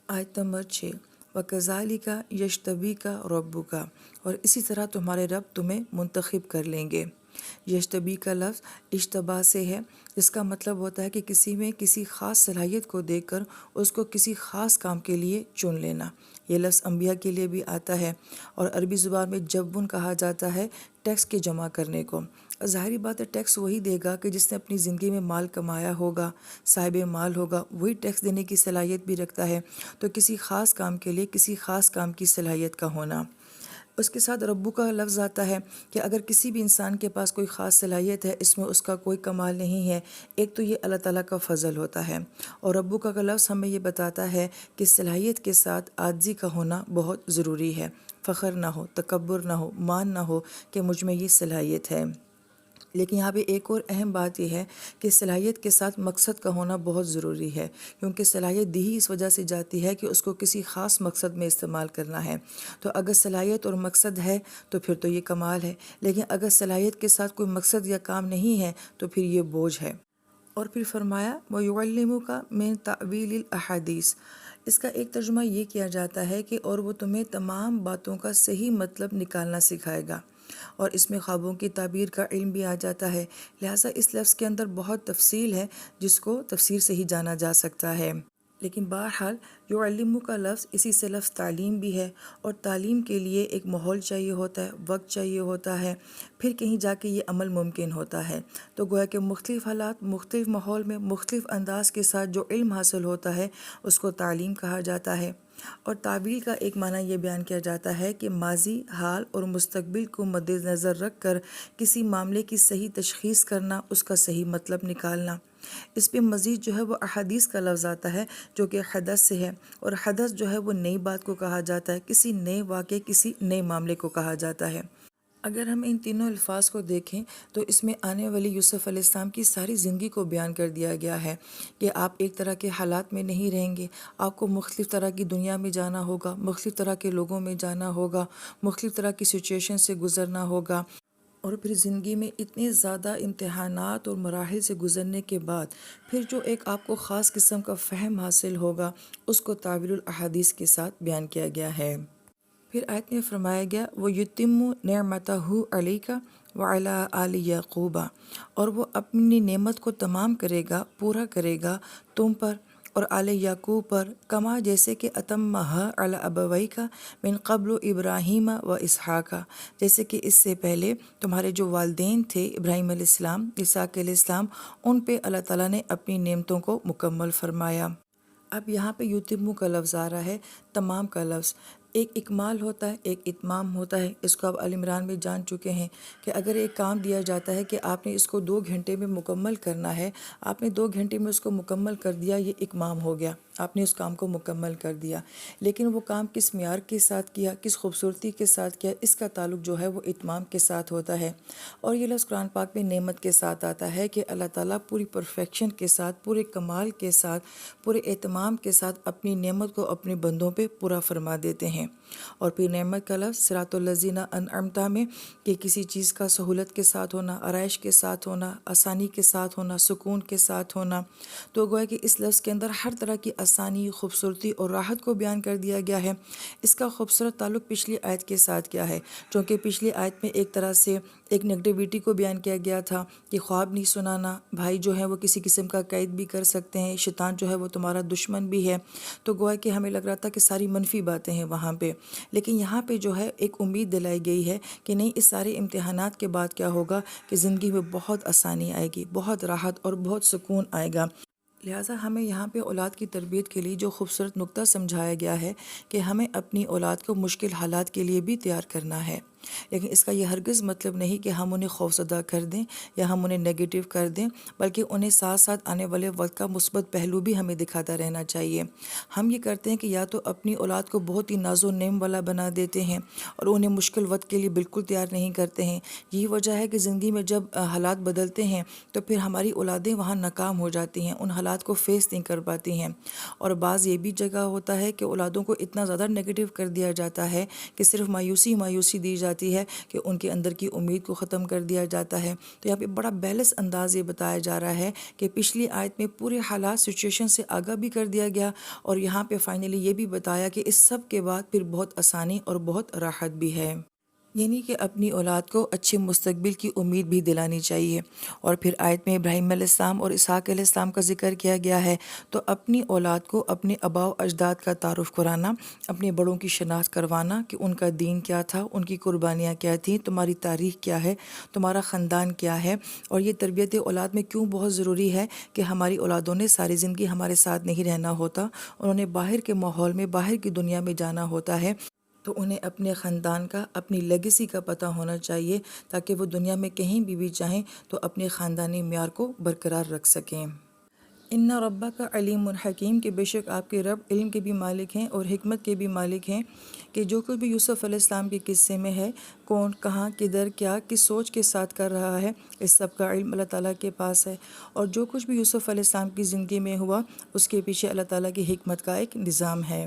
آیت نمبر 6، وَكَذَلِكَ يَجْتَبِيكَ رَبُّكَ، اور اسی طرح تمہارے رب تمہیں منتخب کر لیں گے۔ یجتبی کا لفظ اجتبا سے ہے، جس کا مطلب ہوتا ہے کہ کسی میں کسی خاص صلاحیت کو دیکھ کر اس کو کسی خاص کام کے لیے چن لینا۔ یہ لفظ انبیاء کے لیے بھی آتا ہے، اور عربی زبان میں جبن کہا جاتا ہے ٹیکس کے جمع کرنے کو۔ ظاہری بات ہے ٹیکس وہی دے گا کہ جس نے اپنی زندگی میں مال کمایا ہوگا، صاحب مال ہوگا، وہی ٹیکس دینے کی صلاحیت بھی رکھتا ہے۔ تو کسی خاص کام کے لیے کسی خاص کام کی صلاحیت کا ہونا۔ اس کے ساتھ ربو کا لفظ آتا ہے کہ اگر کسی بھی انسان کے پاس کوئی خاص صلاحیت ہے، اس میں اس کا کوئی کمال نہیں ہے، ایک تو یہ اللہ تعالیٰ کا فضل ہوتا ہے، اور ربو کا لفظ ہمیں یہ بتاتا ہے کہ صلاحیت کے ساتھ عاجزی کا ہونا بہت ضروری ہے۔ فخر نہ ہو، تکبر نہ ہو، مان نہ ہو کہ مجھ میں یہ صلاحیت ہے۔ لیکن یہاں پہ ایک اور اہم بات یہ ہے کہ صلاحیت کے ساتھ مقصد کا ہونا بہت ضروری ہے، کیونکہ صلاحیت دی ہی اس وجہ سے جاتی ہے کہ اس کو کسی خاص مقصد میں استعمال کرنا ہے۔ تو اگر صلاحیت اور مقصد ہے تو پھر تو یہ کمال ہے، لیکن اگر صلاحیت کے ساتھ کوئی مقصد یا کام نہیں ہے تو پھر یہ بوجھ ہے۔ اور پھر فرمایا وَيُعَلِّمُكَ مِن تَأْوِيلِ الْأَحَادِيثِ، اس کا ایک ترجمہ یہ کیا جاتا ہے کہ اور وہ تمہیں تمام باتوں کا صحیح مطلب نکالنا سکھائے گا، اور اس میں خوابوں کی تعبیر کا علم بھی آ جاتا ہے۔ لہٰذا اس لفظ کے اندر بہت تفصیل ہے جس کو تفسیر سے ہی جانا جا سکتا ہے۔ لیکن بہرحال یعلمو کا لفظ اسی سے لفظ تعلیم بھی ہے، اور تعلیم کے لیے ایک ماحول چاہیے ہوتا ہے، وقت چاہیے ہوتا ہے، پھر کہیں جا کے یہ عمل ممکن ہوتا ہے۔ تو گویا کہ مختلف حالات، مختلف ماحول میں مختلف انداز کے ساتھ جو علم حاصل ہوتا ہے اس کو تعلیم کہا جاتا ہے۔ اور تعویل کا ایک معنی یہ بیان کیا جاتا ہے کہ ماضی، حال اور مستقبل کو مد نظر رکھ کر کسی معاملے کی صحیح تشخیص کرنا، اس کا صحیح مطلب نکالنا۔ اس پہ مزید جو ہے وہ احادیث کا لفظ آتا ہے جو کہ حدث سے ہے، اور حدث جو ہے وہ نئی بات کو کہا جاتا ہے، کسی نئے واقعے، کسی نئے معاملے کو کہا جاتا ہے۔ اگر ہم ان تینوں الفاظ کو دیکھیں تو اس میں آنے والی یوسف علیہ السلام کی ساری زندگی کو بیان کر دیا گیا ہے کہ آپ ایک طرح کے حالات میں نہیں رہیں گے، آپ کو مختلف طرح کی دنیا میں جانا ہوگا، مختلف طرح کے لوگوں میں جانا ہوگا، مختلف طرح کی سچویشن سے گزرنا ہوگا، اور پھر زندگی میں اتنے زیادہ امتحانات اور مراحل سے گزرنے کے بعد پھر جو ایک آپ کو خاص قسم کا فہم حاصل ہوگا، اس کو تعویل الاحادیث کے ساتھ بیان کیا گیا ہے۔ پھر آیت میں فرمایا گیا وَيُتِمُّ نِعْمَتَهُ عَلَيْكَ وَعَلَىٰ آلِ يَعْقُوبَ، اور وہ اپنی نعمت کو تمام کرے گا، پورا کرے گا تم پر اور آل یعقوب پر، کما جیسے کہ اتمہا علی ابویک من قبل ابراہیم و اسحاق، جیسے کہ اس سے پہلے تمہارے جو والدین تھے ابراہیم علیہ السلام، اسحاق علیہ السلام، ان پہ اللہ تعالیٰ نے اپنی نعمتوں کو مکمل فرمایا۔ اب یہاں پہ یتمو کا لفظ آ رہا ہے، تمام کا لفظ۔ ایک اکمال ہوتا ہے، ایک اتمام ہوتا ہے، اس کو آپ آل عمران میں جان چکے ہیں کہ اگر ایک کام دیا جاتا ہے کہ آپ نے اس کو 2 گھنٹے میں مکمل کرنا ہے، آپ نے 2 گھنٹے میں اس کو مکمل کر دیا، یہ اتمام ہو گیا، آپ نے اس کام کو مکمل کر دیا۔ لیکن وہ کام کس معیار کے ساتھ کیا، کس خوبصورتی کے ساتھ کیا، اس کا تعلق جو ہے وہ اتمام کے ساتھ ہوتا ہے۔ اور یہ لفظ قرآن پاک میں نعمت کے ساتھ آتا ہے کہ اللہ تعالیٰ پوری پرفیکشن کے ساتھ، پورے کمال کے ساتھ، پورے اہتمام کے ساتھ اپنی نعمت کو اپنے بندوں پہ پورا فرما دیتے ہیں۔ اور پھر نعمت کا لفظ صراط الذین انعمت میں کہ کسی چیز کا سہولت کے ساتھ ہونا، آرائش کے ساتھ ہونا، آسانی کے ساتھ ہونا، سکون کے ساتھ ہونا۔ تو گویا کہ اس لفظ کے اندر ہر طرح کی آسانی، خوبصورتی اور راحت کو بیان کر دیا گیا ہے۔ اس کا خوبصورت تعلق پچھلی آیت کے ساتھ کیا ہے، چونکہ پچھلی آیت میں ایک طرح سے ایک نیگیٹیوٹی کو بیان کیا گیا تھا کہ خواب نہیں سنانا، بھائی جو ہے وہ کسی قسم کا قید بھی کر سکتے ہیں، شیطان جو ہے وہ تمہارا دشمن بھی ہے۔ تو گویا کہ ہمیں لگ رہا تھا کہ ساری منفی باتیں ہیں وہاں پہ، لیکن یہاں پہ جو ہے ایک امید دلائی گئی ہے کہ نہیں، اس سارے امتحانات کے بعد کیا ہوگا کہ زندگی میں بہت آسانی آئے گی، بہت راحت اور بہت سکون آئے گا۔ لہٰذا ہمیں یہاں پہ اولاد کی تربیت کے لیے جو خوبصورت نقطہ سمجھایا گیا ہے کہ ہمیں اپنی اولاد کو مشکل حالات کے لیے بھی تیار کرنا ہے، لیکن اس کا یہ ہرگز مطلب نہیں کہ ہم انہیں خوفزدہ کر دیں یا ہم انہیں نیگیٹو کر دیں، بلکہ انہیں ساتھ ساتھ آنے والے وقت کا مثبت پہلو بھی ہمیں دکھاتا رہنا چاہیے۔ ہم یہ کرتے ہیں کہ یا تو اپنی اولاد کو بہت ہی ناز و نعم والا بنا دیتے ہیں اور انہیں مشکل وقت کے لیے بالکل تیار نہیں کرتے ہیں۔ یہی وجہ ہے کہ زندگی میں جب حالات بدلتے ہیں تو پھر ہماری اولادیں وہاں ناکام ہو جاتی ہیں، ان حالات کو فیس نہیں کر پاتی ہیں۔ اور بعض یہ بھی جگہ ہوتا ہے کہ اولادوں کو اتنا زیادہ نیگیٹو کر دیا جاتا ہے کہ صرف مایوسی دی جاتی جاتی ہے کہ ان کے اندر کی امید کو ختم کر دیا جاتا ہے۔ تو یہاں پہ بڑا بیلنس انداز یہ بتایا جا رہا ہے کہ پچھلی آیت میں پورے حالات سچویشن سے آگاہ بھی کر دیا گیا، اور یہاں پہ فائنلی یہ بھی بتایا کہ اس سب کے بعد پھر بہت آسانی اور بہت راحت بھی ہے، یعنی کہ اپنی اولاد کو اچھے مستقبل کی امید بھی دلانی چاہیے۔ اور پھر آیت میں ابراہیم علیہ السلام اور اسحاق علیہ السلام کا ذکر کیا گیا ہے، تو اپنی اولاد کو اپنے آباء و اجداد کا تعارف کرانا، اپنے بڑوں کی شناخت کروانا کہ ان کا دین کیا تھا، ان کی قربانیاں کیا تھیں، تمہاری تاریخ کیا ہے، تمہارا خاندان کیا ہے، اور یہ تربیت اولاد میں کیوں بہت ضروری ہے کہ ہماری اولادوں نے ساری زندگی ہمارے ساتھ نہیں رہنا ہوتا، انہوں نے باہر کے ماحول میں، باہر کی دنیا میں جانا ہوتا ہے، تو انہیں اپنے خاندان کا، اپنی لیگیسی کا پتہ ہونا چاہیے تاکہ وہ دنیا میں کہیں بھی چاہیں تو اپنے خاندانی معیار کو برقرار رکھ سکیں۔ ان ربک علیم حکیم، کہ بے شک آپ کے رب علم کے بھی مالک ہیں اور حکمت کے بھی مالک ہیں، کہ جو کچھ بھی یوسف علیہ السلام کے قصے میں ہے، کون، کہاں، کدھر، کیا، کس سوچ کے ساتھ کر رہا ہے، اس سب کا علم اللہ تعالیٰ کے پاس ہے، اور جو کچھ بھی یوسف علیہ السلام کی زندگی میں ہوا اس کے پیچھے اللہ تعالیٰ کی حکمت کا ایک نظام ہے۔